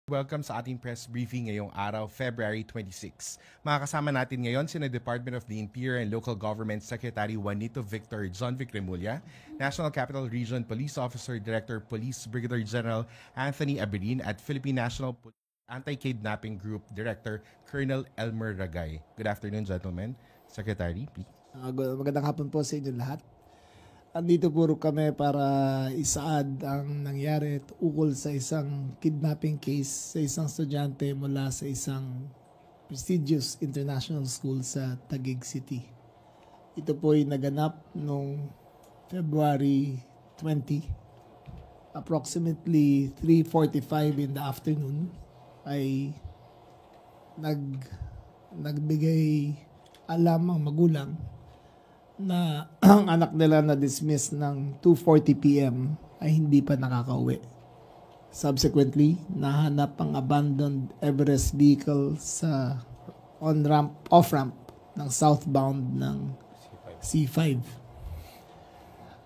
Welcome sa ating press briefing ngayong araw, February 26. Makakasama natin ngayon sina Department of the Interior and Local Government Secretary Juanito Victor John Vic Remulla, National Capital Region Police Officer Director Police Brigadier General Anthony Aberin at Philippine National Anti-Kidnapping Group Director Colonel Elmer Ragay. Good afternoon, gentlemen. Secretary, please. Magandang hapon po sa inyo lahat. Andito puro kami para isaad ang nangyari ukol sa isang kidnapping case sa isang estudyante mula sa isang prestigious international school sa Taguig City. Ito po ay naganap noong February 20. Approximately 3:45 in the afternoon ay nagbigay alam ang magulang na ang anak nila na dismiss ng 2:40 p.m. ay hindi pa nakakauwi. Subsequently, nahanap ang abandoned Everest vehicle sa off-ramp ng southbound ng C5.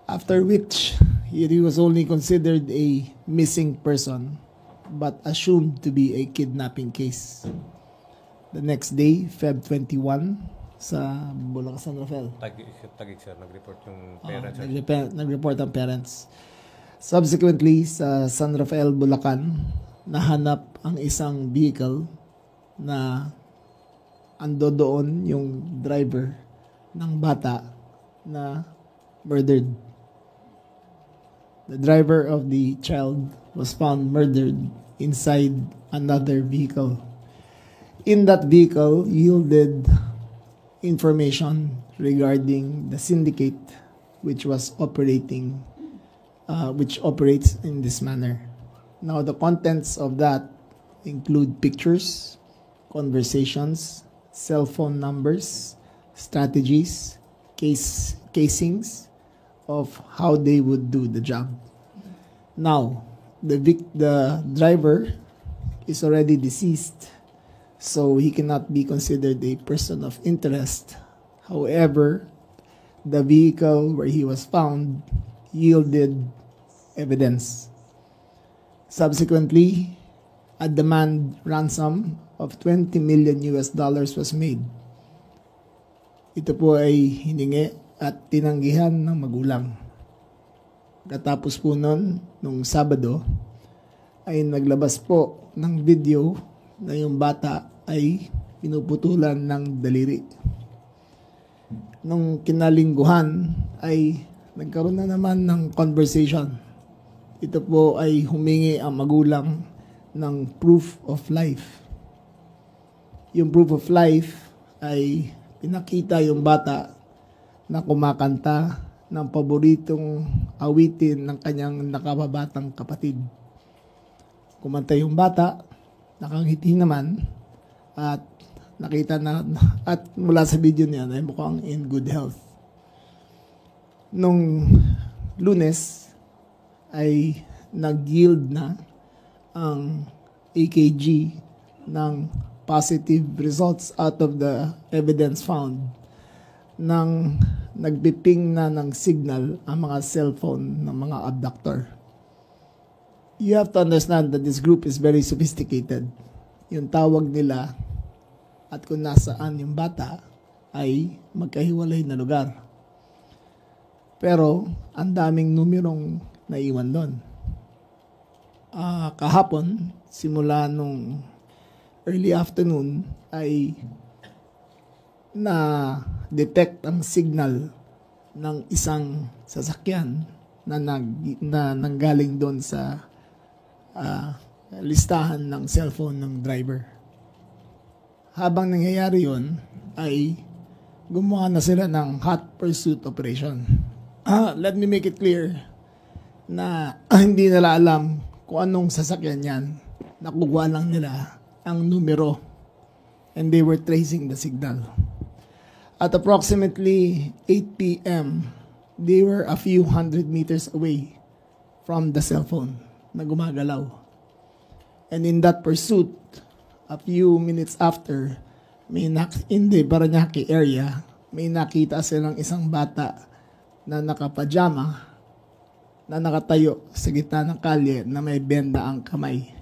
After which, he was only considered a missing person but assumed to be a kidnapping case. The next day, Feb 21, sa Bulacan, San Rafael. Taguig sir, nag-report yung parents. Nag-report ang parents. Subsequently, sa San Rafael, Bulacan, nahanap ang isang vehicle na ando doon yung driver ng bata na murdered. The driver of the child was found murdered inside another vehicle. In that vehicle, yielded information regarding the syndicate which operates in this manner. Now, the contents of that include pictures, conversations, cell phone numbers, strategies, casings of how they would do the job. Now, the driver is already deceased, so he cannot be considered a person of interest. However, the vehicle where he was found yielded evidence. Subsequently, a demand ransom of $20 million was made. Ito po ay hiningi at tinanggihan ng magulang. Katapos po nun, nung Sabado, ay naglabas po ng video na yung bata ay pinuputulan ng daliri. Nung kinalingguhan ay nagkaroon na naman ng conversation. Ito po ay humingi ang magulang ng proof of life. Yung proof of life ay pinakita yung bata na kumakanta ng paboritong awitin ng kanyang nakababatang kapatid. Kumanta yung bata, nakangiti naman, at nakita na, at mula sa video niya ay mukhang in good health. Nung Lunes ay nag-yield na ang AKG ng positive results out of the evidence found nang nagbiping na ng signal ang mga cellphone ng mga abductor. You have to understand that this group is very sophisticated. Yung tawag nila at kung nasaan yung bata ay magkahiwalay na lugar. Pero ang daming numerong naiwan doon. Kahapon, simula nung early afternoon, ay na-detect ang signal ng isang sasakyan na nanggaling doon sa listahan ng cellphone ng driver. Habang nangyayari yon ay gumawa na sila ng hot pursuit operation. Let me make it clear na hindi nila alam kung anong sasakyan yan. Nakuha lang nila ang numero and they were tracing the signal. At approximately 8 p.m., they were a few hundred meters away from the cellphone na gumagalaw. And in that pursuit, a few minutes after, in the Parañaque area, may nakita silang isang bata na nakapajama na nakatayo sa gitna ng kalye na may benda ang kamay.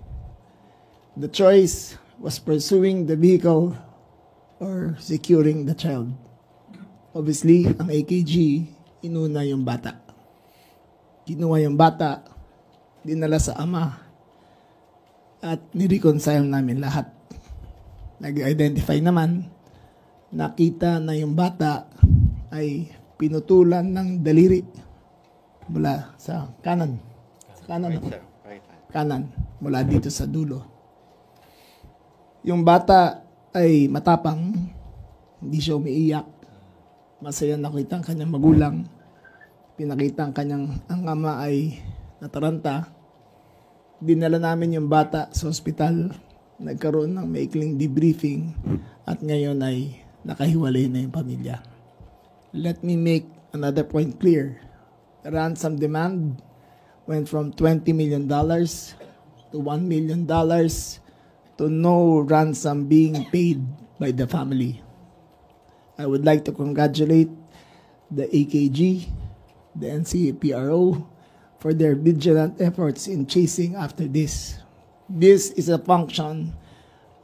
The choice was pursuing the vehicle or securing the child. Obviously, ang AKG, inuna yung bata. Kinuha yung bata, dinala sa ama, at nireconcile namin lahat. Nag-identify naman, nakita na yung bata ay pinutulan ng daliri mula sa kanan. Sa kanan, Right, sir. Right. kanan, mula dito sa dulo. Yung bata ay matapang, hindi siya umiiyak. Masaya nakita ang kanyang magulang. Pinakita ang ama ay nataranta. Dinala namin yung bata sa ospital. Nagkaroon ng maikling debriefing at ngayon ay nakahiwalay na yung pamilya. Let me make another point clear. The ransom demand went from $20 million to $1 million to no ransom being paid by the family. I would like to congratulate the AKG, the NCPRO, for their vigilant efforts in chasing after this. This is a function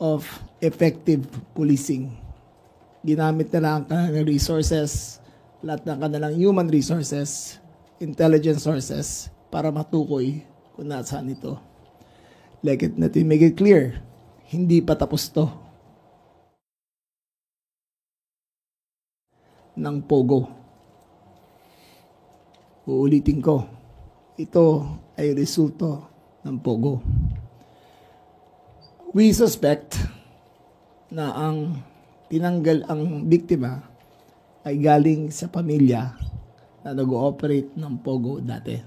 of effective policing. Ginamit nila ang kanilang resources, lahat ng kanilang human resources, intelligence sources, para matukoy kung nasaan ito. Let me make it clear, hindi pa tapos to ng Pogo. Uulitin ko, ito ay resulto ng Pogo. We suspect na ang tinanggal ang biktima ay galing sa pamilya na nag-ooperate ng Pogo dati.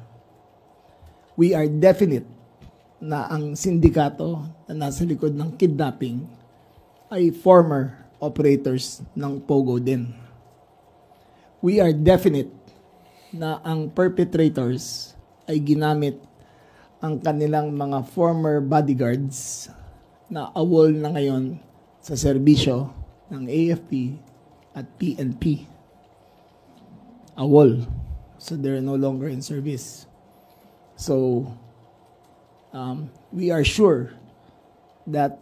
We are definite na ang sindikato na nasa likod ng kidnapping ay former operators ng Pogo din. We are definite na ang perpetrators ay ginamit ang kanilang mga former bodyguards na awol na ngayon sa serbisyo ng AFP at PNP. Awol. So they're no longer in service. So we are sure that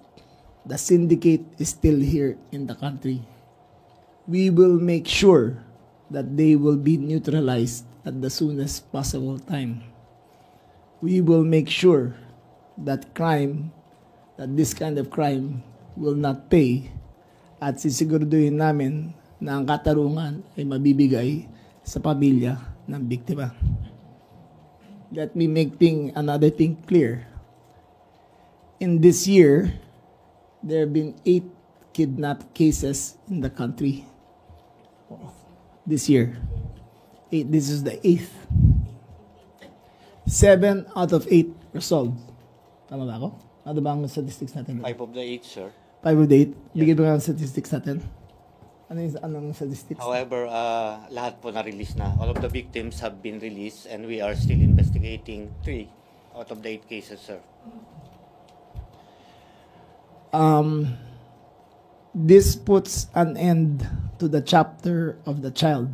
the syndicate is still here in the country. We will make sure that they will be neutralized at the soonest possible time. We will make sure that this kind of crime will not pay, at sisiguraduhin namin na ang katarungan ay mabibigay sa pamilya ng biktima. Let me make another thing clear. In this year, there have been 8 kidnap cases in the country. This year. 8. This is the 8th. 7 out of 8 resolved. Tama ba ako? Ano ba ang statistics natin? 5 of the 8, sir. 5 of the 8? Bigyan mo nga ang statistics natin. Anong statistics? However, lahat po na-release na. All of the victims have been released and we are still investigating 3 out of the 8 cases, sir. This puts an end to the chapter of the child.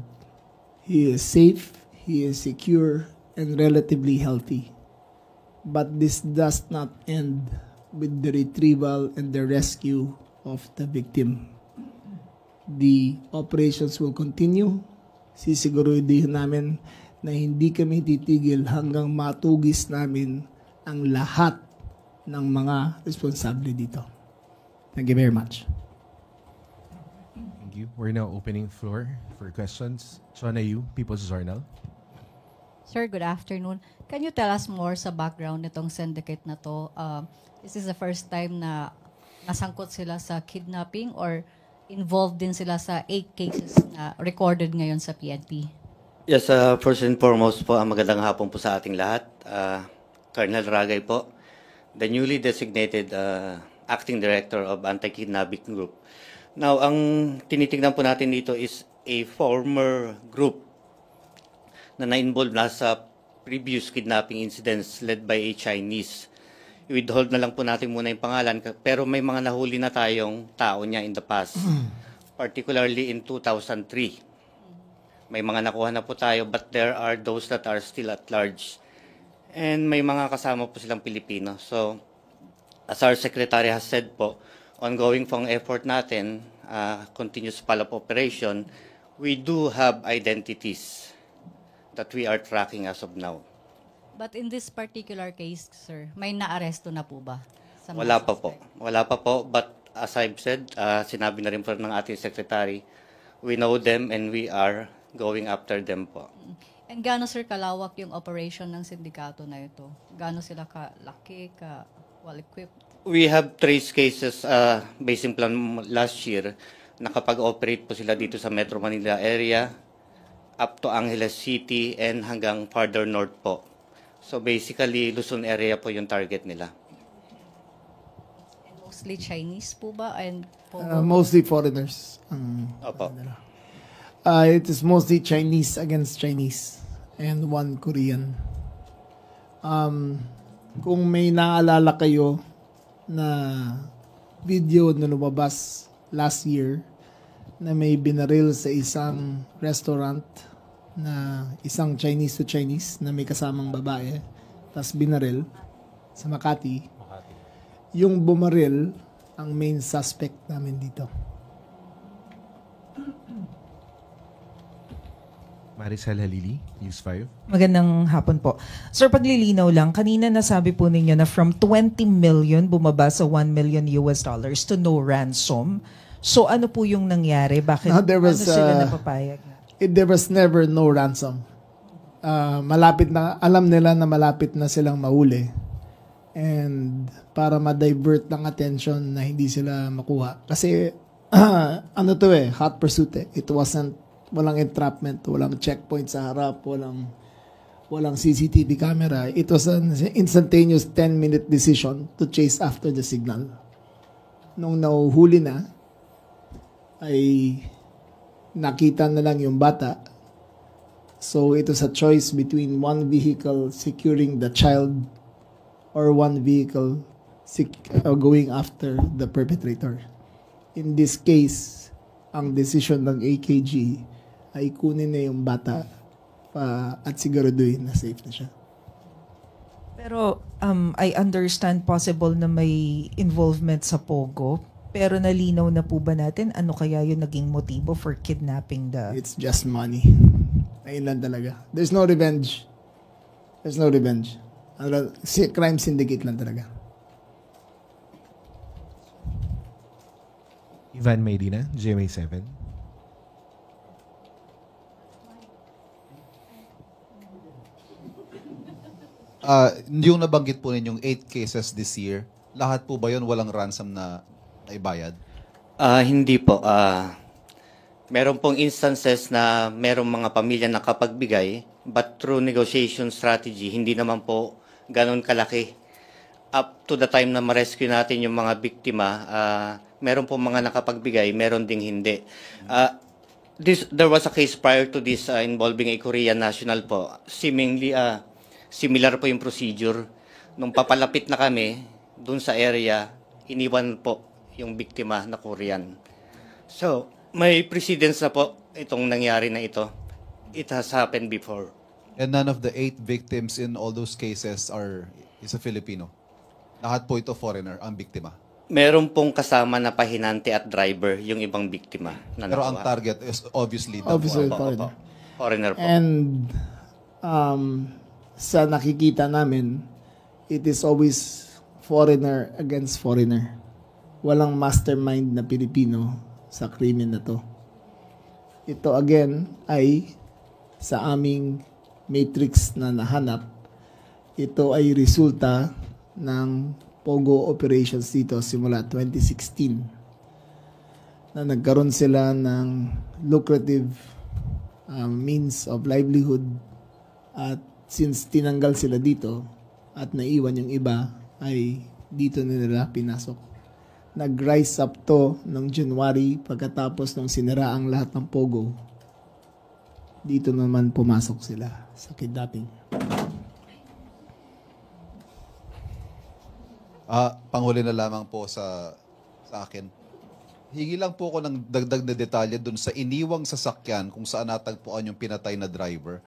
He is safe, he is secure, and relatively healthy. But this does not end with the retrieval and the rescue of the victim. The operations will continue. Sisiguruhin namin na hindi kami titigil hanggang matugis namin ang lahat ng mga responsable dito. Thank you very much. Thank you. We're now opening floor for questions. Shona Yu, People's Journal. Sir, good afternoon. Can you tell us more sa background nitong syndicate na to? Is this the first time na nasangkot sila sa kidnapping or involved din sila sa 8 cases na recorded ngayon sa PNP? Yes, first and foremost po, magandang hapon po sa ating lahat. Colonel Ragay po, the newly designated Acting Director of Anti-Kidnapping Group. Now, ang tinitingnan po natin dito is a former group na na-involve na sa previous kidnapping incidents led by a Chinese. I-withhold na lang po natin muna yung pangalan, pero may mga nahuli na tayong tao niya in the past, particularly in 2003. May mga nakuha na po tayo, but there are those that are still at large. And may mga kasama po silang Pilipino. So, as our secretary has said po, ongoing pong effort natin, continuous follow-up operation, we do have identities that we are tracking as of now. But in this particular case, sir, may naaresto na po ba? Sa mga Wala pa po. suspect? Wala pa po. But as I've said, sinabi na rin po ng ating secretary, we know them and we are going after them po. And gaano, sir, kalawak yung operation ng sindikato na ito? Gaano sila kalaki, well-equipped? We have traced cases based in plan last year. Nakapag-operate po sila dito sa Metro Manila area up to Angeles City and hanggang farther north po. So basically, Luzon area po yung target nila. And mostly Chinese po ba? And Mostly foreigners. Opo. It is mostly Chinese against Chinese and one Korean. Kung may naalala kayo na video na lumabas last year na may binaril sa isang restaurant na isang Chinese to Chinese na may kasamang babae tapos binaril sa Makati. Yung bumaril ang main suspect namin dito. Maricel Halili, News 5. Magandang hapon po. Sir, paglilinaw lang, kanina nasabi po ninyo na from 20 million bumaba sa 1 million US dollars to no ransom. So ano po yung nangyari? Bakit There was, ano sila napapayag? There was never no ransom. Malapit na, alam nila na malapit na silang mahuli. And para ma-divert ng attention na hindi sila makuha. Kasi, ano to hot pursuit eh. It wasn't, walang entrapment, walang checkpoint sa harap, walang CCTV camera. It was an instantaneous 10-minute decision to chase after the signal. Nung nahuhuli na, ay nakita na lang yung bata. So it was a choice between one vehicle securing the child or one vehicle going after the perpetrator. In this case, ang decision ng AKG ay kunin na yung bata at siguraduhin na safe na siya. Pero I understand possible na may involvement sa Pogo. Pero nalinaw na po ba natin ano kaya yung naging motibo for kidnapping the... It's just money. Ayun lang talaga. There's no revenge. There's no revenge. Crime syndicate lang talaga. Ivan Medina, GMA 7. Yung nabanggit po ninyong 8 cases this year, lahat po ba yun walang ransom na ibayad? Hindi po. Meron pong instances na merong mga pamilya na nakapagbigay, but through negotiation strategy, hindi naman po ganun kalaki. Up to the time na ma-rescue natin yung mga biktima, meron pong mga nakapagbigay, meron ding hindi. There was a case prior to this involving a Korean national po. Seemingly, similar po yung procedure. Nung papalapit na kami, dun sa area, iniwan po yung biktima na Korean. So, may precedence na po itong nangyari na ito. It has happened before. And none of the 8 victims in all those cases is a Filipino? Lahat po ito foreigner, ang biktima? Meron pong kasama na pahinante at driver yung ibang biktima. Na Pero ang nakuha. target is obviously the Obviously, Opo. Foreigner po. And sa nakikita namin, it is always foreigner against foreigner. Walang mastermind na Pilipino sa krimen na to. Ito again ay sa aming matrix na nahanap. Ito ay resulta ng Pogo operations dito simula 2016 na nagkaroon sila ng lucrative means of livelihood at since tinanggal sila dito at naiwan yung iba ay dito nila pinasok. Nag-rise up to ng January pagkatapos nung sinira ang lahat ng Pogo. Dito naman pumasok sila sa kidnapping. Panghuli na lamang po sa akin. Hingi lang po ko ng dagdag na detalye dun sa iniwang sasakyan kung saan natagpuan yung pinatay na driver.